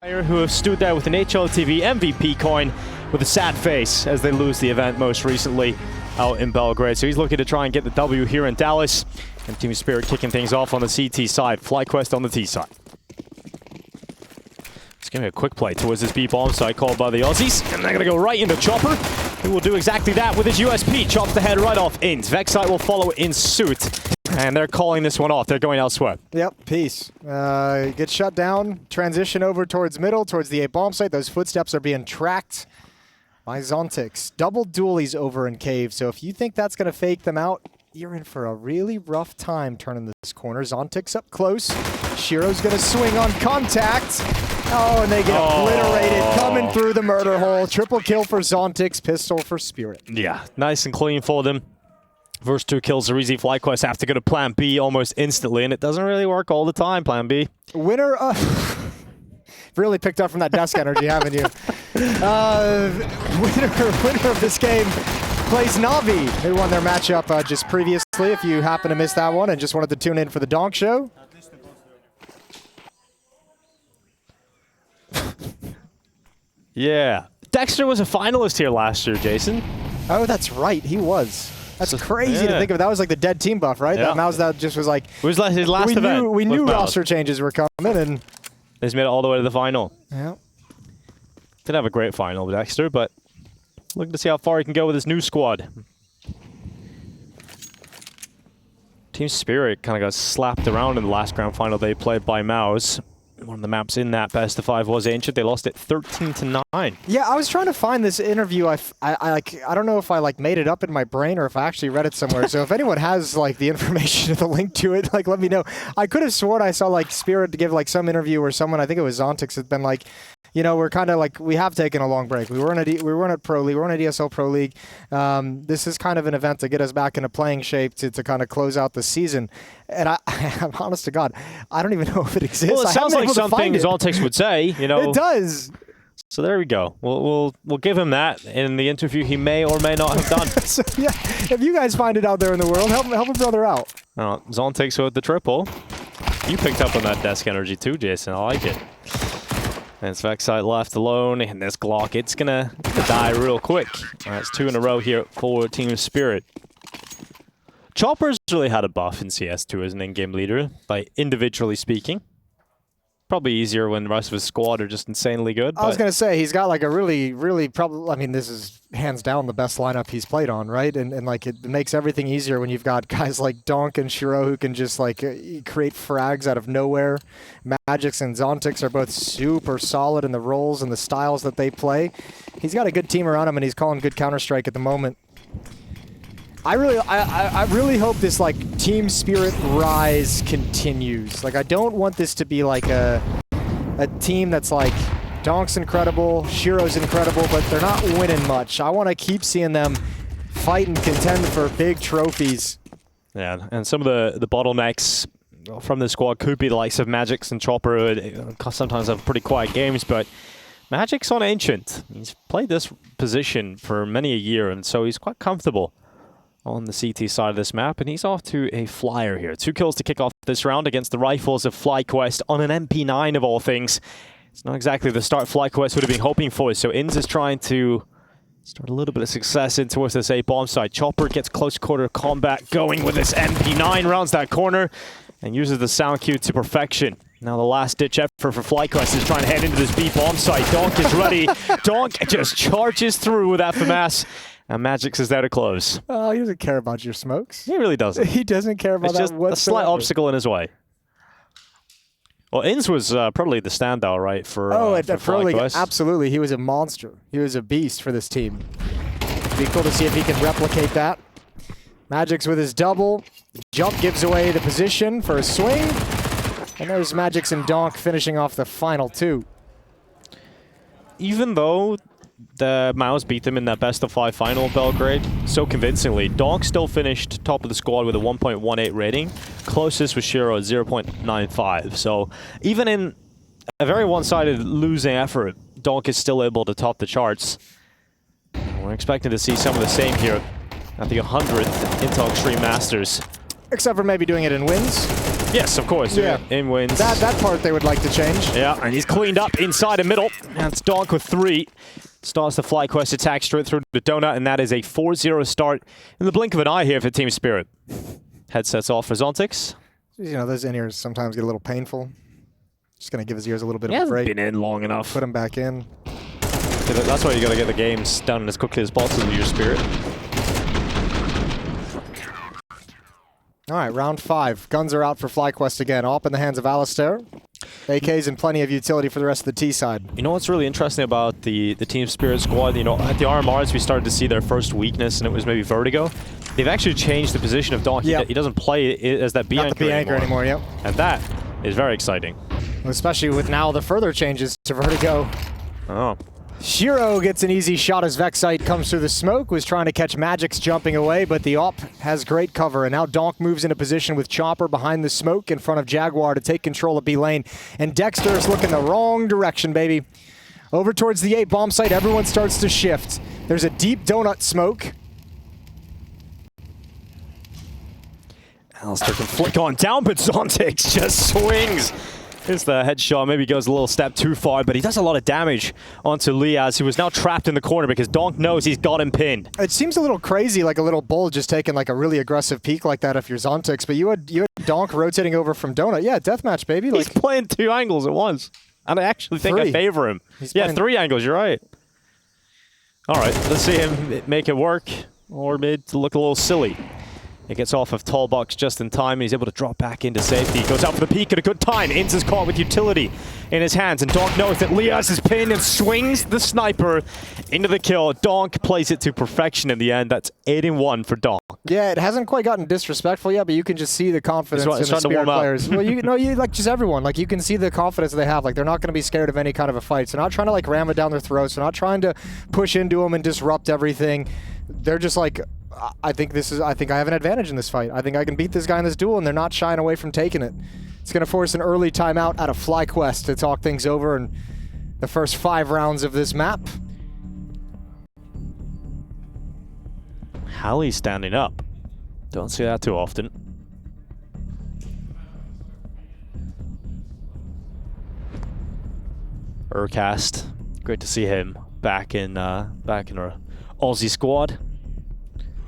Who have stood there with an HLTV MVP coin with a sad face as they lose the event most recently out in Belgrade. So he's looking to try and get the W here in Dallas. And Team Spirit kicking things off on the CT side. FlyQuest on the T side. It's going to be a quick play towards this B-bomb site called by the Aussies. And they're going to go right into Chopper, who will do exactly that with his USP. Chops the head right off Ins. Vexite will follow in suit. And they're calling this one off. They're going elsewhere. Yep, peace. Get shut down. Transition over towards middle, towards the A-bomb site. Those footsteps are being tracked by Zontix. Double dualies over in Cave. So if you think that's going to fake them out, you're in for a really rough time turning this corner. Zontix up close. Shiro's going to swing on contact. Oh, and they get obliterated coming through the murder hole. Triple kill for Zontix, pistol for Spirit. Yeah, nice and clean for them. First 2 kills, Zarizi FlyQuest have to go to Plan B almost instantly, and it doesn't really work all the time, Plan B. Winner, really picked up from that desk energy, haven't you? Winner of this game plays Na'Vi, who won their matchup just previously, if you happen to miss that one and just wanted to tune in for the Donk Show. Yeah. Dexter was a finalist here last year, Jason. Oh, that's right, he was. That's crazy to think of. That was like the dead team buff, right? Yeah. That Mouse that just was like... It was his last event. We knew roster changes were coming, and... He's made it all the way to the final. Yeah. Did have a great final with Dexter, but looking to see how far he can go with his new squad. Team Spirit kind of got slapped around in the last grand final they played by Mouse. One of the maps in that best of 5 was Ancient. They lost it 13-9. Yeah, I was trying to find this interview. I don't know if I made it up in my brain or if I actually read it somewhere. So if anyone has the information or the link to it, let me know. I could have sworn I saw Spirit to give some interview where someone, I think it was Zontix, had been we're kind of we have taken a long break. We weren't at Pro League. We weren't at ESL Pro League. This is kind of an event to get us back into playing shape to kind of close out the season. And I'm honest to God, I don't even know if it exists. Well, it sounds like something Zontix would say, It does. So there we go. We'll give him that in the interview he may or may not have done. So, yeah, if you guys find it out there in the world, help a brother out. Zontix with the triple. You picked up on that desk energy too, Jason. I like it. And it's Vexite left alone, and this Glock, it's gonna die real quick. It's 2 in a row here for Team Spirit. Chopper's really had a buff in CS2 as an in-game leader, individually speaking. Probably easier when the rest of his squad are just insanely good. I was going to say, he's got a really probably, this is hands down the best lineup he's played on, right? And it makes everything easier when you've got guys like Donk and Shiro who can just create frags out of nowhere. Magix and Zontix are both super solid in the roles and the styles that they play. He's got a good team around him, and he's calling good Counter-Strike at the moment. I really hope this Team Spirit rise continues. I don't want this to be a team that's Donk's incredible, Shiro's incredible, but they're not winning much. I want to keep seeing them fight and contend for big trophies. Yeah, and some of the bottlenecks from the squad could be the likes of Magix and Chopper, who sometimes have pretty quiet games, but Magix on Ancient. He's played this position for many a year, and so he's quite comfortable on the CT side of this map, and he's off to a flyer here. 2 kills to kick off this round against the Rifles of FlyQuest on an MP9 of all things. It's not exactly the start FlyQuest would have been hoping for, so Ins is trying to start a little bit of success in towards this A-bomb side. Chopper gets close quarter combat going with this MP9, rounds that corner, and uses the sound cue to perfection. Now the last-ditch effort for FlyQuest is trying to head into this B-bomb site. Donk is ready. Donk just charges through with that FAMAS. And Magix is there to close. Oh, he doesn't care about your smokes. He really doesn't. He doesn't care about that whatsoever. It's just a slight obstacle in his way. Well, Ins was probably the standout, right, for Pro League, absolutely. He was a monster. He was a beast for this team. It'd be cool to see if he can replicate that. Magix with his double. Jump gives away the position for a swing. And there's Magix and Donk finishing off the final 2. Even though the Mouse beat them in that best of 5 final in Belgrade so convincingly, Donk still finished top of the squad with a 1.18 rating. Closest was Shiro at 0.95. So even in a very one-sided losing effort, Donk is still able to top the charts. We're expecting to see some of the same here at the 100th Intel Extreme Masters. Except for maybe doing it in wins. Yes, of course. Yeah. In wins. That part they would like to change. Yeah, and he's cleaned up inside the middle. That's Donk with 3. Starts the FlyQuest attack straight through the donut, and that is a 4-0 start in the blink of an eye here for Team Spirit. Headsets off for Zontix. You know, those in-ears sometimes get a little painful. Just going to give his ears a little bit of a He break. hasn't been in long enough. Put him back in. That's why you got to get the games done as quickly as possible with your Spirit. All right, round 5. Guns are out for FlyQuest again. Up in the hands of Alistair. AKs and plenty of utility for the rest of the T side. You know what's really interesting about the Team Spirit squad? You know, at the RMRs we started to see their first weakness, and it was maybe Vertigo. They've actually changed the position of Donk. Yep. He doesn't play as that B Not anchor the B anchor anymore, yep. And that is very exciting. Especially with now the further changes to Vertigo. Oh. Shiro gets an easy shot as Vexite comes through the smoke, was trying to catch Magix jumping away, but the AWP has great cover, and now Donk moves into position with Chopper behind the smoke in front of Jaguar to take control of B lane, and Dexter is looking the wrong direction, baby. Over towards the A bomb site, everyone starts to shift. There's a deep donut smoke. Alistair can flick on down, but Zontix just swings. Here's the headshot, maybe goes a little step too far, but he does a lot of damage onto Liaz, who is now trapped in the corner because Donk knows he's got him pinned. It seems a little crazy, like a little bull just taking like a really aggressive peek like that if you're Zontix, but you had Donk rotating over from donut. Yeah, deathmatch, baby. He's playing 2 angles at once, and I actually think I favor him. Yeah, 3 angles, you're right. All right, let's see him make it work, or mid to look a little silly. He gets off of Tallbox just in time. He's able to drop back into safety. He goes out for the peek at a good time. Inz is caught with utility in his hands, and Donk knows that Liaz is pinned and swings the sniper into the kill. Donk plays it to perfection in the end. That's 8-1 for Donk. Yeah, it hasn't quite gotten disrespectful yet, but you can just see the confidence in the Spirit players. Well, you like just everyone. Like you can see the confidence they have. Like they're not going to be scared of any kind of a fight. So they're not trying to like ram it down their throats. They're not trying to push into them and disrupt everything. They're just like, I think I have an advantage in this fight. I think I can beat this guy in this duel, and they're not shying away from taking it. It's going to force an early timeout out of FlyQuest to talk things over in the first 5 rounds of this map. Hallie standing up. Don't see that too often. Urcast, great to see him back in our Aussie squad.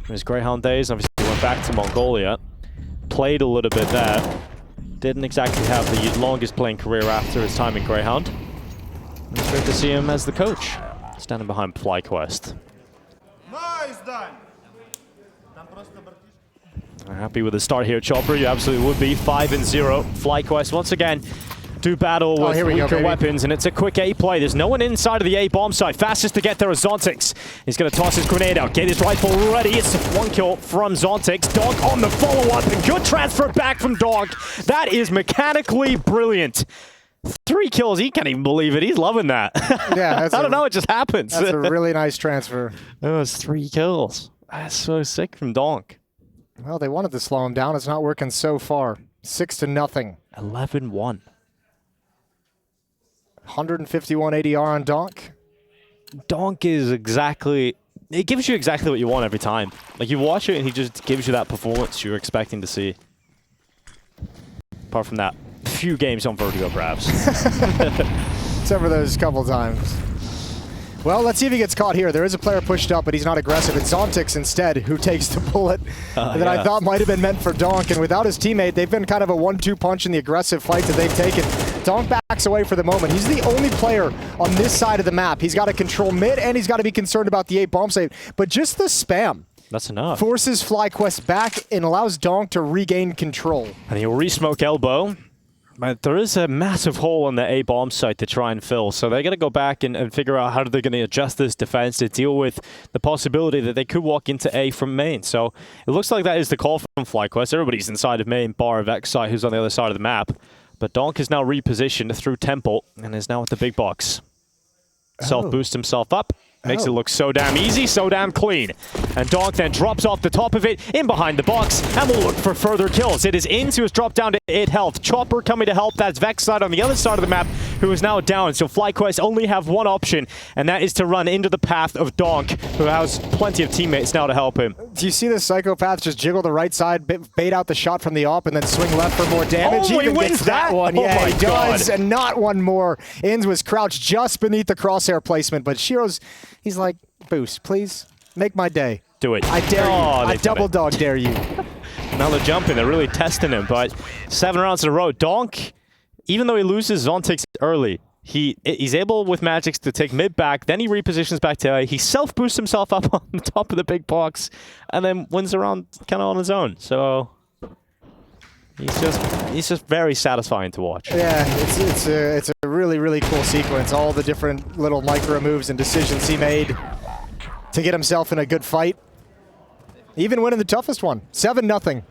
In his Greyhound days, obviously he went back to Mongolia, played a little bit there. Didn't exactly have the longest playing career after his time in Greyhound. It's great to see him as the coach, standing behind FlyQuest. Nice done. Happy with the start here, Chopper. You absolutely would be. 5-0. FlyQuest once again do battle with weaker weapons, and it's a quick A play. There's no one inside of the A bomb site. Fastest to get there is Zontix. He's going to toss his grenade out, get his rifle ready. It's 1 kill from Zontix. Donk on the follow-up, and good transfer back from Donk. That is mechanically brilliant. 3 kills, he can't even believe it. He's loving that. Yeah, I don't know, it just happens. That's a really nice transfer. That was 3 kills. That's so sick from Donk. Well, they wanted to slow him down. It's not working so far. 6-0. 11-1. 151 ADR on Donk. Donk is exactly... It gives you exactly what you want every time. Like, you watch it and he just gives you that performance you're expecting to see. Apart from that few games on Vertigo, perhaps. Except for those couple times. Well, let's see if he gets caught here. There is a player pushed up, but he's not aggressive. It's Zontix instead who takes the bullet that I thought might have been meant for Donk. And without his teammate, they've been kind of a 1-2 punch in the aggressive fight that they've taken. Donk backs away for the moment. He's the only player on this side of the map. He's got to control mid, and he's got to be concerned about the A bomb save. But just the spam. That's enough. Forces FlyQuest back and allows Donk to regain control. And he'll re-smoke elbow. But there is a massive hole on the A bomb site to try and fill, so they're going to go back and figure out how they're going to adjust this defense to deal with the possibility that they could walk into A from main. So it looks like that is the call from FlyQuest. Everybody's inside of main, bar of Vexite, who's on the other side of the map. But Donk is now repositioned through Temple and is now at the big box. Self-boost himself up. Makes it look so damn easy, so damn clean. And Donk then drops off the top of it, in behind the box, and will look for further kills. It is Inz who has dropped down to 8 health. Chopper coming to help. That's Vexite on the other side of the map. who is now down. So FlyQuest only have one option, and that is to run into the path of Donk, who has plenty of teammates now to help him. Do you see this psychopath just jiggle the right side, bait out the shot from the op, and then swing left for more damage? Oh, he even wins gets that one. Oh Yeah, my he does, God. and not one more. Inns was crouched just beneath the crosshair placement, but Shiro's, he's like, boost, please, make my day. Do it. I dare you. I they've done double it. dog dare you. Now they're jumping. They're really testing him. But 7 rounds in a row. Donk, even though he loses Zontix early, he's able with Magix to take mid back. Then he repositions back to A. He self-boosts himself up on the top of the big box and then wins the round kind of on his own. So he's just very satisfying to watch. Yeah, it's a really, really cool sequence. All the different little micro moves and decisions he made to get himself in a good fight. Even winning the toughest one. 7-0.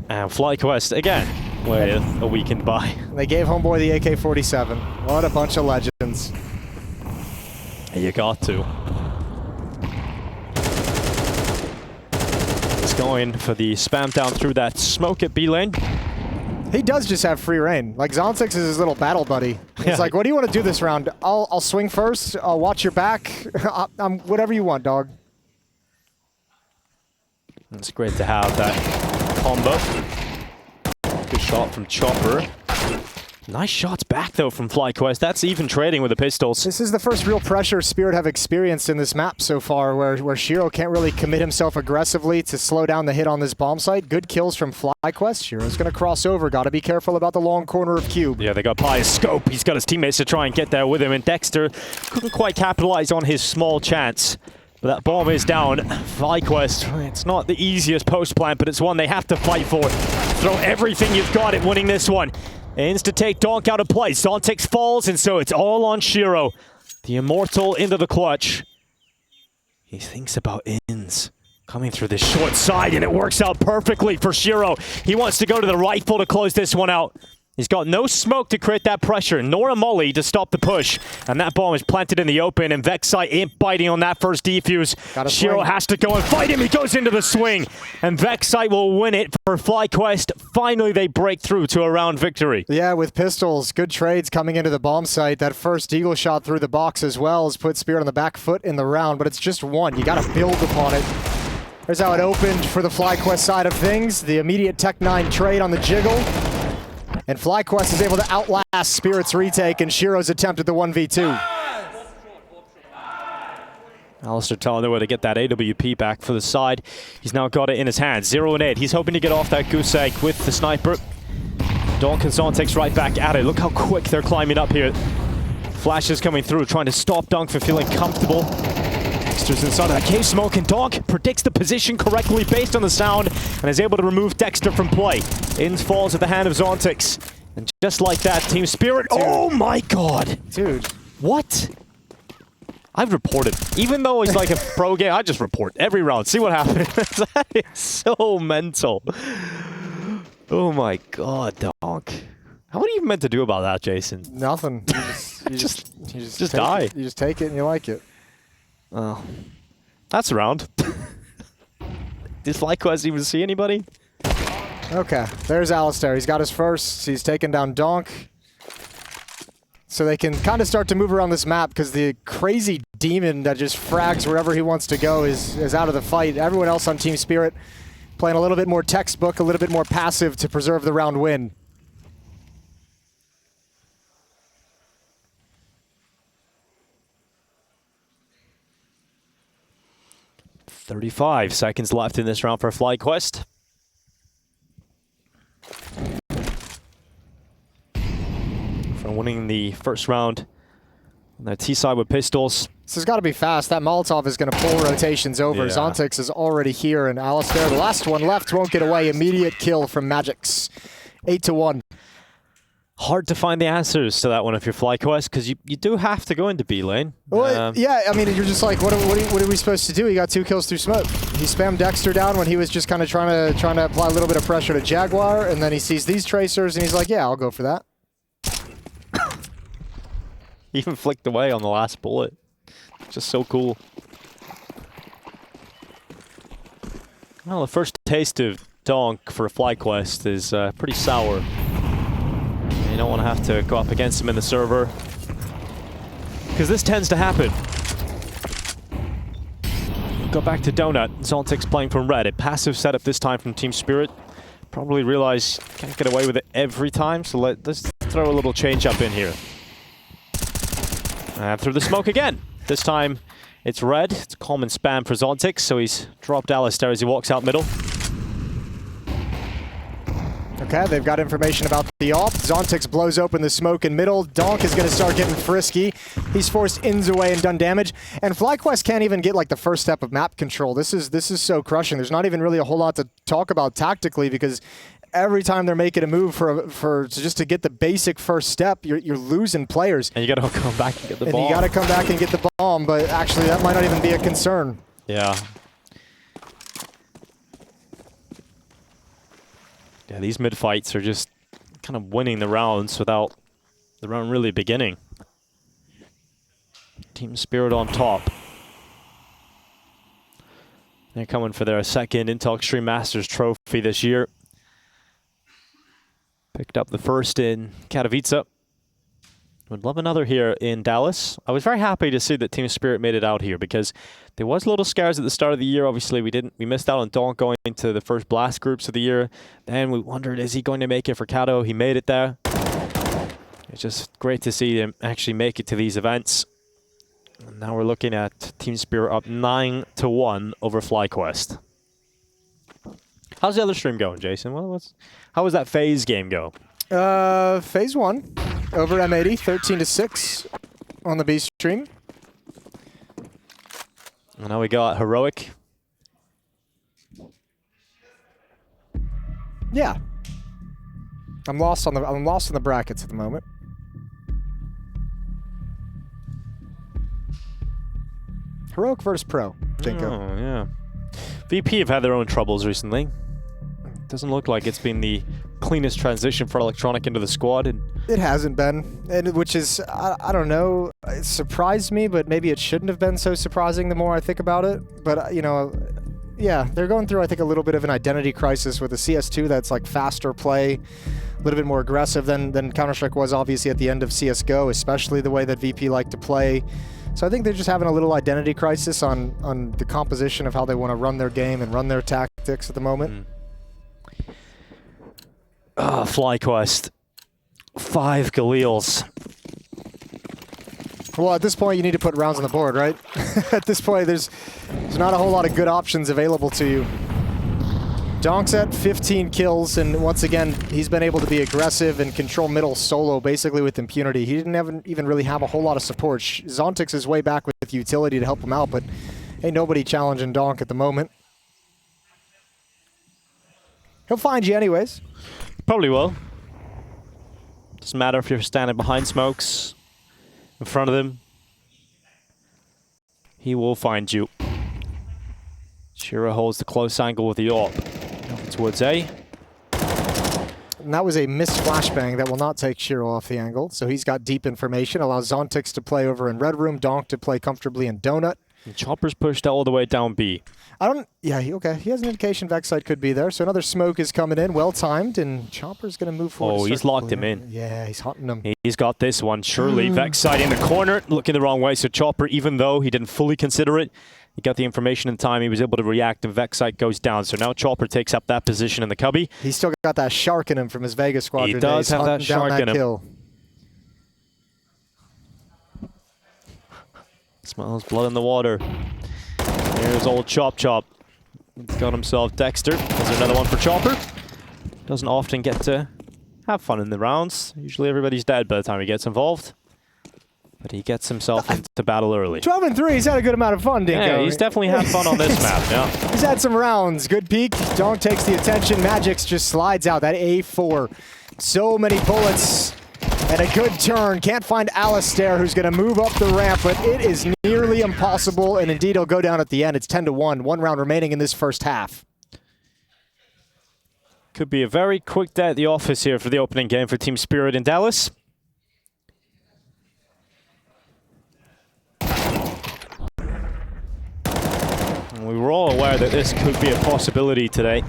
And FlyQuest, again, with a weekend bye. They gave homeboy the AK-47. What a bunch of legends. You got to. He's going for the spam down through that smoke at B lane. He does just have free reign. Like, Zontix is his little battle buddy. He's Yeah. like, what do you want to do this round? I'll swing first. I'll watch your back. I'm whatever you want, dog. It's great to have that combo. Good shot from Chopper. Nice shots back, though, from FlyQuest. That's even trading with the pistols. This is the first real pressure Spirit have experienced in this map so far, where Shiro can't really commit himself aggressively to slow down the hit on this bomb site. Good kills from FlyQuest. Shiro's going to cross over. Got to be careful about the long corner of Cube. Yeah, they got Pi's scope. He's got his teammates to try and get there with him, and Dexter couldn't quite capitalize on his small chance. But that bomb is down. FlyQuest, it's not the easiest post plant, but it's one they have to fight for. Throw everything you've got at winning this one. Aims to take Donk out of play. Zontix falls, and so it's all on Shiro. The Immortal into the clutch. He thinks about Inns coming through the short side, and it works out perfectly for Shiro. He wants to go to the rifle to close this one out. He's got no smoke to create that pressure, nor a molly to stop the push. And that bomb is planted in the open, and Vexite ain't biting on that first defuse. Shiro has to go and fight him. He goes into the swing, and Vexite will win it for FlyQuest. Finally, they break through to a round victory. Yeah, with pistols, good trades coming into the bomb site. That first eagle shot through the box as well has put Spirit on the back foot in the round, but it's just one. You got to build upon it. There's how it opened for the FlyQuest side of things. The immediate Tech-9 trade on the jiggle. And FlyQuest is able to outlast Spirit's retake and Shiro's attempt at the 1v2. Alistair telling them where to get that AWP back for the side. He's now got it in his hands. 0 and 8. He's hoping to get off that goose egg with the sniper. Donk and Zon takes right back at it. Look how quick they're climbing up here. Flashes coming through, trying to stop Donk from feeling comfortable. Dexter's inside of that cave smoke, and Donk predicts the position correctly based on the sound and is able to remove Dexter from play. Inns falls at the hand of Zontix. And just like that, Team Spirit. Dude. Oh my god! Dude. What? I've reported. Even though it's like a pro game, I just report every round. See what happens. That is so mental. Oh my god, Donk. What are you meant to do about that, Jason? Nothing. You just Just take die. it. You just take it and you like it. Oh, that's a round. Did FlyQuest even see anybody? Okay, there's Alistair. He's got his first. He's taken down Donk. So they can kind of start to move around this map because the crazy demon that just frags wherever he wants to go is out of the fight. Everyone else on Team Spirit playing a little bit more textbook, a little bit more passive to preserve the round win. "35 seconds left in this round for FlyQuest. From winning the first round on their T-side with pistols. This has got to be fast. That Molotov is going to pull rotations over. Yeah. Zontix is already here, and Alistair, the last one left, won't get away. Immediate kill from Magix. 8-1. Hard to find the answers to that one if you're FlyQuest, because you do have to go into B lane. Well, yeah, I mean, you're just like, what are we supposed to do? He got 2 kills through smoke. He spammed Dexter down when he was just kind of trying to apply a little bit of pressure to Jaguar, and then he sees these tracers, and he's like, yeah, I'll go for that. Even flicked away on the last bullet. Just so cool. Well, the first taste of Donk for FlyQuest is pretty sour. You don't want to have to go up against him in the server, because this tends to happen. Go back to Donut. Zontic's playing from red. A passive setup this time from Team Spirit. Probably realize can't get away with it every time, so let's throw a little change up in here. And through the smoke again. This time it's red. It's a common spam for Zontic, so he's dropped Alistair as he walks out middle. Okay, they've got information about the AWP. Zontix blows open the smoke in middle. Donk is going to start getting frisky. He's forced ins away and done damage. And FlyQuest can't even get like the first step of map control. This is so crushing. There's not even really a whole lot to talk about tactically, because every time they're making a move just to get the basic first step, you're losing players. And you got to come back and get the bomb. And you got to come back and get the bomb, but actually that might not even be a concern. Yeah. Yeah, these mid fights are just kind of winning the rounds without the round really beginning. Team Spirit on top. They're coming for their second Intel Extreme Masters trophy this year. Picked up the first in Katowice. Would love another here in Dallas. I was very happy to see that Team Spirit made it out here, because there was little scares at the start of the year. Obviously, we missed out on Donk going into the first blast groups of the year. Then we wondered, is he going to make it for Kato? He made it there. It's just great to see him actually make it to these events. And now we're looking at Team Spirit up 9-1 over FlyQuest. How's the other stream going, Jason? How was that FaZe game go? Phase 1 over M80, 13-6 on the B stream. And now we got Heroic. Yeah. I'm lost in the brackets at the moment. Heroic versus Pro, Dinko. Oh, yeah. VP have had their own troubles recently. Doesn't look like it's been the cleanest transition for Electronic into the squad. And it hasn't been, and which is, I don't know, it surprised me, but maybe it shouldn't have been so surprising the more I think about it. But, you know, yeah, they're going through, I think, a little bit of an identity crisis with a CS2 that's like faster play, a little bit more aggressive than Counter-Strike was obviously at the end of CSGO, especially the way that VP liked to play. So I think they're just having a little identity crisis on the composition of how they want to run their game and run their tactics at the moment. FlyQuest. 5 Galils. Well, at this point, you need to put rounds on the board, right? At this point, there's not a whole lot of good options available to you. Donk's at 15 kills, and once again, he's been able to be aggressive and control middle solo, basically with impunity. He didn't even really have a whole lot of support. Zontix is way back with utility to help him out, but ain't nobody challenging Donk at the moment. He'll find you anyways. Probably will. Doesn't matter if you're standing behind smokes, in front of them. He will find you. Shira holds the close angle with the AWP. Towards A. And that was a missed flashbang that will not take Shiro off the angle. So he's got deep information, allows Zontix to play over in Red Room, Donk to play comfortably in Donut. And Chopper's pushed all the way down B. Yeah, okay. He has an indication Vexite could be there. So another smoke is coming in, well timed, and Chopper's going to move forward. Oh, he's locked him in. Yeah, he's hunting him. He's got this one, surely. Vexite in the corner, looking the wrong way. So Chopper, even though he didn't fully consider it, he got the information in time. He was able to react, and Vexite goes down. So now Chopper takes up that position in the cubby. He's still got that shark in him from his Vegas squadron. He does have that shark in him. Kill. Smells blood in the water. Here's old Chop Chop. He's got himself Dexter. There's another one for Chopper. Doesn't often get to have fun in the rounds. Usually everybody's dead by the time he gets involved. But he gets himself into battle early. 12-3, he's had a good amount of fun, Dinko. Yeah, he's definitely had fun on this map, yeah. He's had some rounds. Good peek. Donk takes the attention. Magix just slides out. That A4. So many bullets. And a good turn. Can't find Alistair, who's going to move up the ramp, but it is nearly impossible, and indeed he'll go down at the end. It's 10-1. 1 round remaining in this first half. Could be a very quick day at the office here for the opening game for Team Spirit in Dallas. And we were all aware that this could be a possibility today. It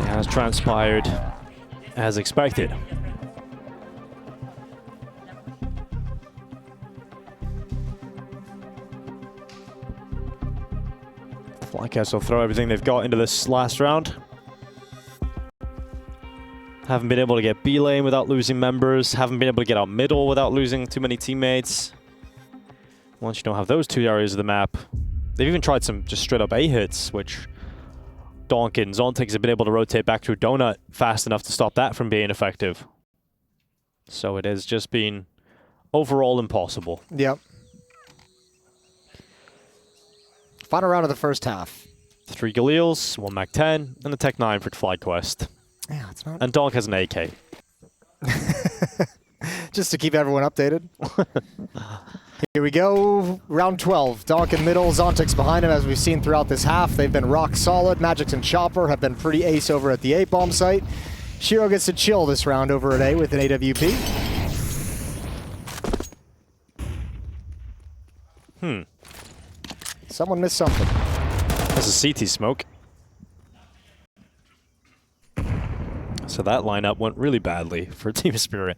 has transpired as expected. FlyQuest will throw everything they've got into this last round. Haven't been able to get B lane without losing members. Haven't been able to get out middle without losing too many teammates. Once you don't have those two areas of the map, they've even tried some just straight up A hits, which Donk and Zontics have been able to rotate back through Donut fast enough to stop that from being effective. So it has just been overall impossible. Yep. Final round of the first half. 3 Galils, 1 Mac-10, and a Tech-9 for FlyQuest. Yeah, it's not. And Donk has an AK. Just to keep everyone updated. Here we go, round 12. Donk in middle, Zontics behind him, as we've seen throughout this half. They've been rock solid. Magix and Chopper have been pretty ace over at the A-bomb site. Shiro gets to chill this round over at A with an AWP. Someone missed something. There's a CT smoke. So that lineup went really badly for Team Spirit.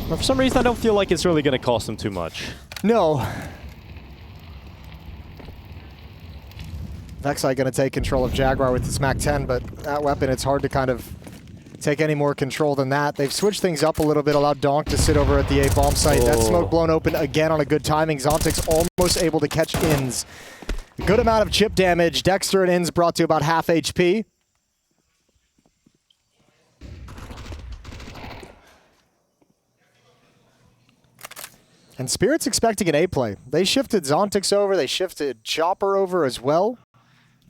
But for some reason, I don't feel like it's really going to cost them too much. No. Vexite going to take control of Jaguar with his Mac-10, but that weapon, it's hard to kind of take any more control than that. They've switched things up a little bit, allowed Donk to sit over at the A-bomb site. That smoke blown open again on a good timing. Zontics almost able to catch Inns. Good amount of chip damage. Dexter and Inns brought to about half HP. And Spirit's expecting an A play. They shifted Zontics over, they shifted Chopper over as well.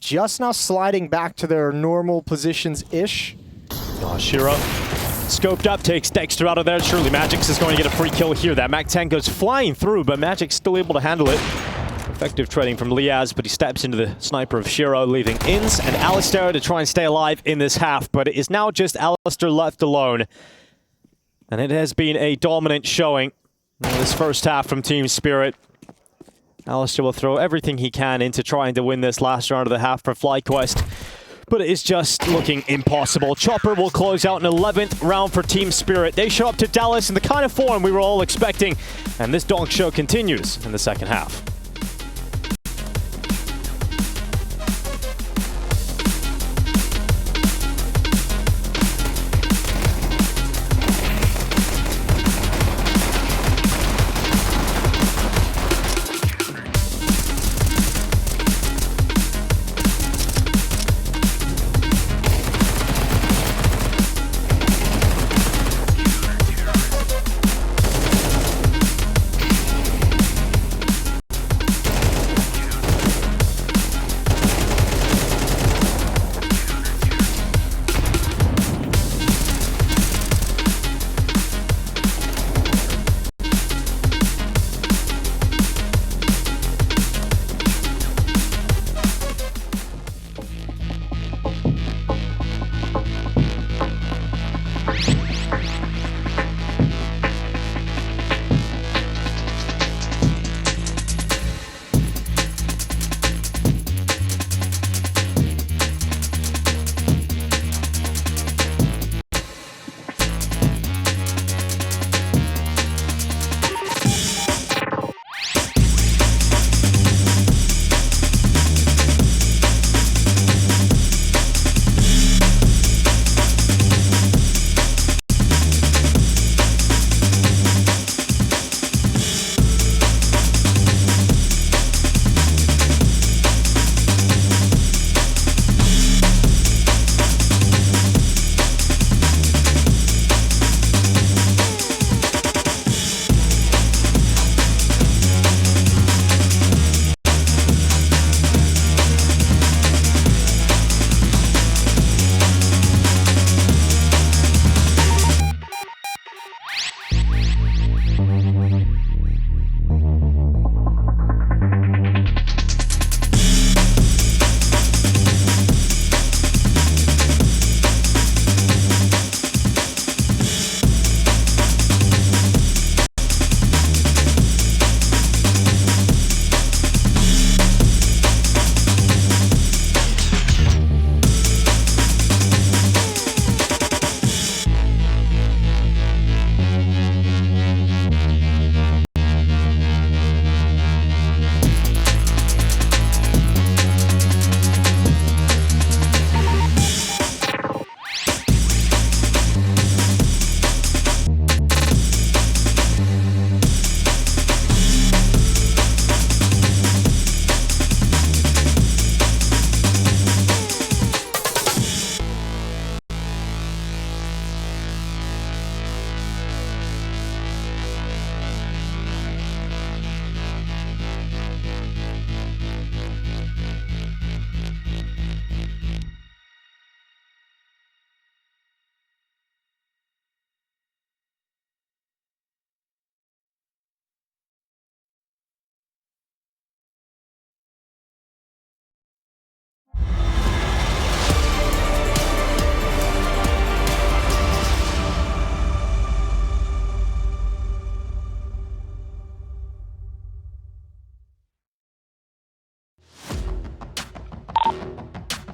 Just now sliding back to their normal positions-ish. Oh, Shiro scoped up, takes Dexter out of there. Surely Magix is going to get a free kill here. That Mac-10 goes flying through, but Magic's still able to handle it. Effective trading from Liaz, but he steps into the sniper of Shiro, leaving Inns and Alistair to try and stay alive in this half. But it is now just Alistair left alone. And it has been a dominant showing in this first half from Team Spirit. Alistair will throw everything he can into trying to win this last round of the half for FlyQuest, but it is just looking impossible. Chopper will close out an 11th round for Team Spirit. They show up to Dallas in the kind of form we were all expecting, and this Donk show continues in the second half.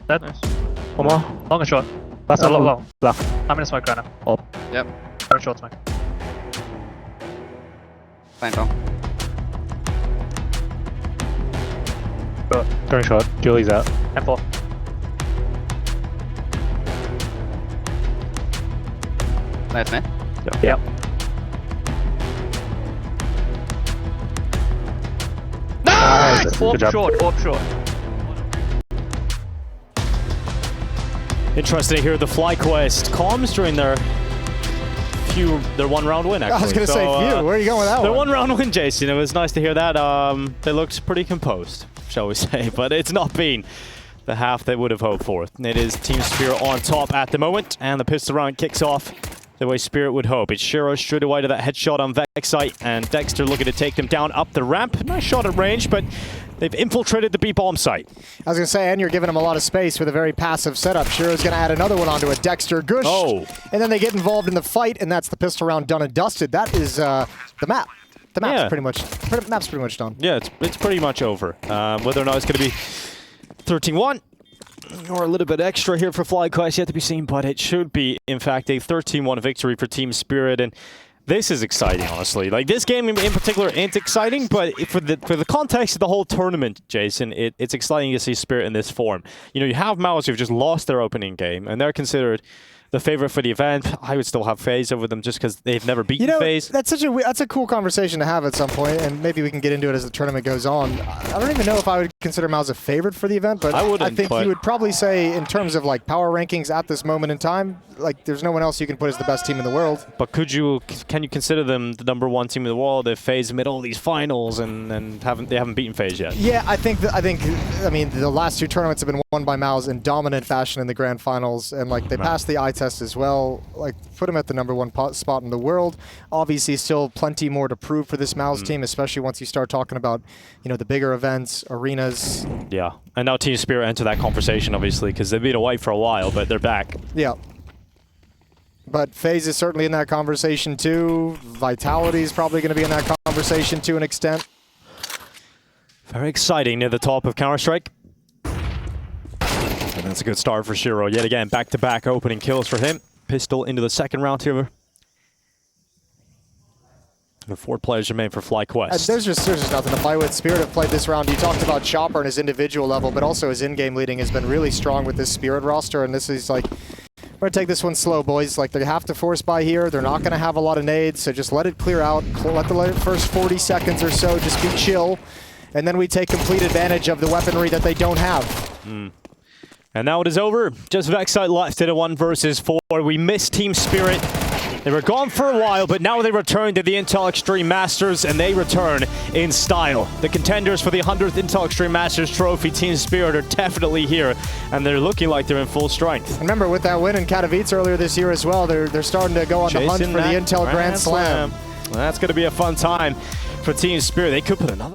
Dead. Nice. One more. Long and short. Last a lot long. Left. I'm in a smoke right now. Up. Yep. Very short smoke. Fine, Tom. Short. Going short. Julie's out. M4. Nice, man. Yep. Nice! Good job. Orb short. Interesting to hear the FlyQuest comms during their one round win, actually. I was going to say, phew, where are you going with that Their one? 1 round win, Jason. It was nice to hear that. They looked pretty composed, shall we say, but it's not been the half they would have hoped for. It is Team Spirit on top at the moment, and the pistol round kicks off the way Spirit would hope. It's Shiro straight away to that headshot on Vexite, and Dexter looking to take them down up the ramp. Nice shot at range, but they've infiltrated the B-bomb site. I was going to say, and you're giving them a lot of space with a very passive setup. Shiro's going to add another one onto it. Dexter, Gush. Oh. And then they get involved in the fight, and that's the pistol round done and dusted. That is the map. The map's Yeah. pretty much done. Yeah, it's pretty much over. Whether or not it's going to be 13-1 or a little bit extra here for FlyQuest yet to be seen, but it should be, in fact, a 13-1 victory for Team Spirit. And this is exciting, honestly. Like, this game in particular ain't exciting, but for the context of the whole tournament, Jason, it's exciting to see Spirit in this form. You know, you have Mouse who've just lost their opening game, and they're considered the favorite for the event. I would still have FaZe over them just because they've never beaten FaZe. That's a cool conversation to have at some point, and maybe we can get into it as the tournament goes on. I don't even know if I would consider Mouse a favorite for the event, but I wouldn't, I think but you would probably say, in terms of like power rankings at this moment in time, like there's no one else you can put as the best team in the world. But can you consider them the #1 team in the world if FaZe made all these finals and they haven't beaten FaZe yet? Yeah, I mean the last 2 tournaments have been won by Mouse in dominant fashion in the grand finals, and like they passed the eye test as well. Like put them at the #1 spot in the world. Obviously, still plenty more to prove for this Mouse team, especially once you start talking about, you know, the bigger events, arenas. Yeah, and now Team Spirit enter that conversation, obviously, because they've been away for a while, but they're back. Yeah. But FaZe is certainly in that conversation too. Vitality is probably going to be in that conversation to an extent. Very exciting near the top of Counter-Strike. And that's a good start for Shiro. Yet again, back-to-back opening kills for him. Pistol into the second round here. The 4 players remain for FlyQuest. There's just nothing to fight with. Spirit have played this round. You talked about Chopper and his individual level, but also his in-game leading has been really strong with this Spirit roster, and this is like, we're going to take this one slow, boys. Like, they have to force by here. They're not going to have a lot of nades, so just let it clear out. Let the first 40 seconds or so just be chill, and then we take complete advantage of the weaponry that they don't have. And now it is over. Just Vexite left in a 1 versus 4. We missed Team Spirit. They were gone for a while, but now they return to the Intel Extreme Masters, and they return in style. The contenders for the 100th Intel Extreme Masters trophy, Team Spirit, are definitely here, and they're looking like they're in full strength. Remember, with that win in Katowice earlier this year as well, they're starting to go on the hunt for the Intel Grand Slam. Well, that's going to be a fun time for Team Spirit. They could put another